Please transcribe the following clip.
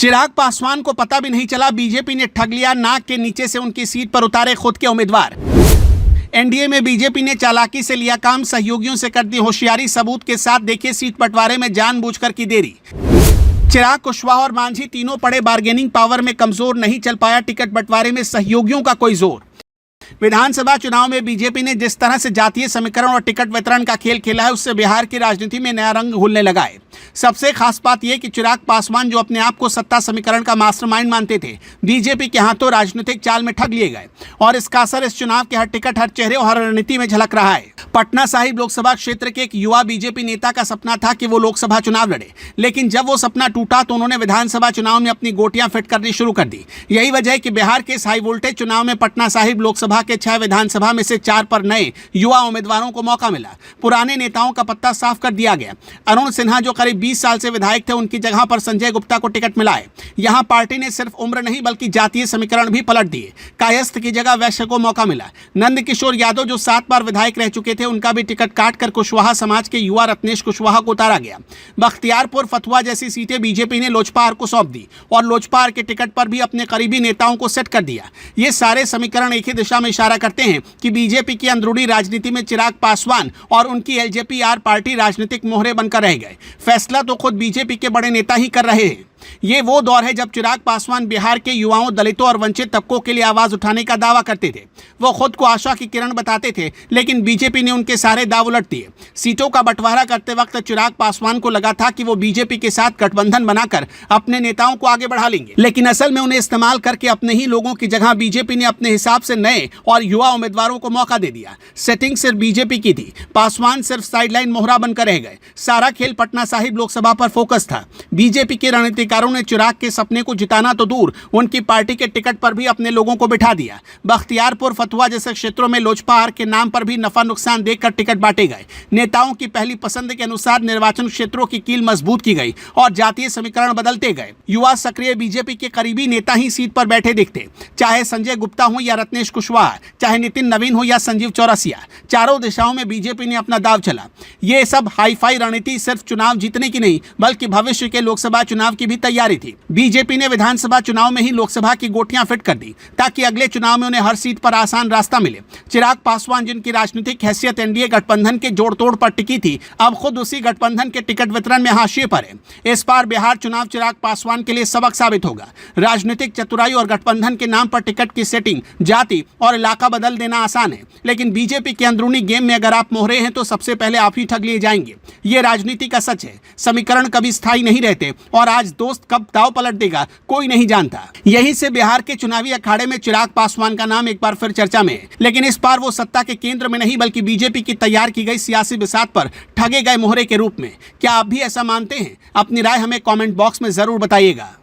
चिराग पासवान को पता भी नहीं चला, बीजेपी ने ठग लिया, नाक के नीचे से उनकी सीट पर उतारे खुद के उम्मीदवार। एनडीए में बीजेपी ने चालाकी से लिया काम, सहयोगियों से कर दी होशियारी, सबूत के साथ देखिए सीट बंटवारे में जानबूझकर की देरी। चिराग, कुशवाहा और मांझी तीनों पड़े बार्गेनिंग पावर में कमजोर, नहीं चल पाया टिकट बंटवारे में सहयोगियों का कोई जोर। विधानसभा चुनाव में बीजेपी ने जिस तरह से जातीय समीकरण और टिकट वितरण का खेल खेला है, उससे बिहार की राजनीति में नया रंग घुलने लगा है। सबसे खास बात यह कि चिराग पासवान, जो अपने आप को सत्ता समीकरण का मास्टरमाइंड मानते थे, बीजेपी के हाथों राजनीतिक चाल में ठग लिए गए और इसका असर इस चुनाव के हर टिकट, हर चेहरे और हर रणनीति में झलक रहा है। पटना साहिब लोकसभा क्षेत्र के एक युवा बीजेपी नेता का सपना था कि वो लोकसभा चुनाव लड़े, लेकिन जब वो सपना टूटा तो उन्होंने विधानसभा चुनाव में अपनी गोटियां फिट करनी शुरू कर दी। यही वजह है कि बिहार के इस हाई वोल्टेज चुनाव में पटना साहिब लोकसभा के 6 विधानसभा में से 4 पर नए युवा उम्मीदवारों को मौका मिला। पुराने नेताओं का पत्ता साफ कर दिया गया। अरुण सिन्हा, जो करीब 20 साल से विधायक थे, उनकी जगह पर संजय गुप्ता को टिकट मिला है। यहां पार्टी ने सिर्फ उम्र नहीं बल्कि जातीय समीकरण भी पलट दिए। कायस्थ की जगह वैश्य को मौका मिला। नंद किशोर यादव, जो 7 बार विधायक रह चुके थे, उनका भी टिकट काटकर कुशवाहा समाज के युवा रत्नेश कुशवाहा को उतारा गया। बख्तियारपुर, फतुहा जैसी सीटें बीजेपी ने लोजपा को सौंप दी और लोजपा के टिकट पर भी अपने करीबी नेताओं को सेट कर दिया। ये सारे समीकरण एक ही दिशा में इशारा करते हैं कि बीजेपी की अंदरूनी राजनीति में चिराग पासवान और उनकी एलजेपी-आर पार्टी राजनीतिक मोहरे बनकर रह गए। फैसला तो खुद बीजेपी के बड़े नेता ही कर रहे हैं। ये वो दौर है जब चिराग पासवान बिहार के युवाओं, दलितों और वंचित तबकों के लिए आवाज उठाने का दावा करते थे। वो खुद को आशा की किरण बताते थे, लेकिन बीजेपी ने उनके सारे दाव उलट दिए। सीटों का बंटवारा करते वक्त चिराग पासवान को लगा था कि वो बीजेपी के साथ गठबंधन बनाकर अपने नेताओं को आगे बढ़ा लेंगे, लेकिन असल में उन्हें इस्तेमाल करके अपने ही लोगों की जगह बीजेपी ने अपने हिसाब से नए और युवा उम्मीदवारों को मौका दे दिया। सेटिंग सिर्फ बीजेपी की थी, पासवान सिर्फ साइडलाइन मोहरा बनकर रह गए। सारा खेल पटना साहिब लोकसभा पर फोकस था। बीजेपी के रणनीतिकारों ने चिराग के सपने को जिताना तो दूर, उनकी पार्टी के टिकट पर भी अपने लोगों को बिठा दिया। बख्तियारपुर, फतुहा जैसे क्षेत्रों में लोजपा के नाम पर भी नफा नुकसान देखकर टिकट बांटे गए। नेताओं की पहली पसंद के अनुसार निर्वाचन क्षेत्रों की कील मजबूत की गई और जातीय समीकरण बदलते गए। युवा सक्रिय बीजेपी के करीबी नेता ही सीट पर बैठे दिखते, चाहे संजय गुप्ता हो या रत्नेश कुशवाहा, चाहे नितिन नवीन हो या संजीव चौरसिया। चारों दिशाओं में बीजेपी ने अपना दाव चला। ये सब हाईफाई रणनीति सिर्फ चुनाव जीतने की नहीं, बल्कि भविष्य के लोकसभा चुनाव की भी तैयारी थी। बीजेपी ने विधानसभा चुनाव में ही लोकसभा की गोटियां फिट कर दी ताकि अगले चुनाव में उन्हें हर सीट पर आसान रास्ता मिले। चिराग पासवान, जिनकी राजनीतिक हैसियत एनडीए गठबंधन के जोड़तोड़ पर टिकी थी, अब खुद उसी गठबंधन के टिकट वितरण में हाशिए पर है। इस बार बिहार चुनाव चिराग पासवान के लिए सबक साबित होगा। राजनीतिक चतुराई और गठबंधन के नाम पर टिकट की सेटिंग, जाति और इलाका बदल देना आसान है, लेकिन बीजेपी के अंदरूनी गेम में अगर आप मोहरे हैं तो सबसे पहले आप ही ठग लिए जाएंगे। ये राजनीति का सच है। समीकरण कभी स्थायी नहीं रहते और आज दोस्त कब दाव पलट देगा कोई नहीं जानता। यहीं से बिहार के चुनावी अखाड़े में चिराग पासवान का नाम एक बार फिर चर्चा में है, लेकिन इस बार वो सत्ता के केंद्र में नहीं बल्कि बीजेपी की तैयार की गई सियासी बिसात पर ठगे गए मोहरे के रूप में। क्या आप भी ऐसा मानते हैं? अपनी राय हमें कमेंट बॉक्स में जरूर बताइएगा।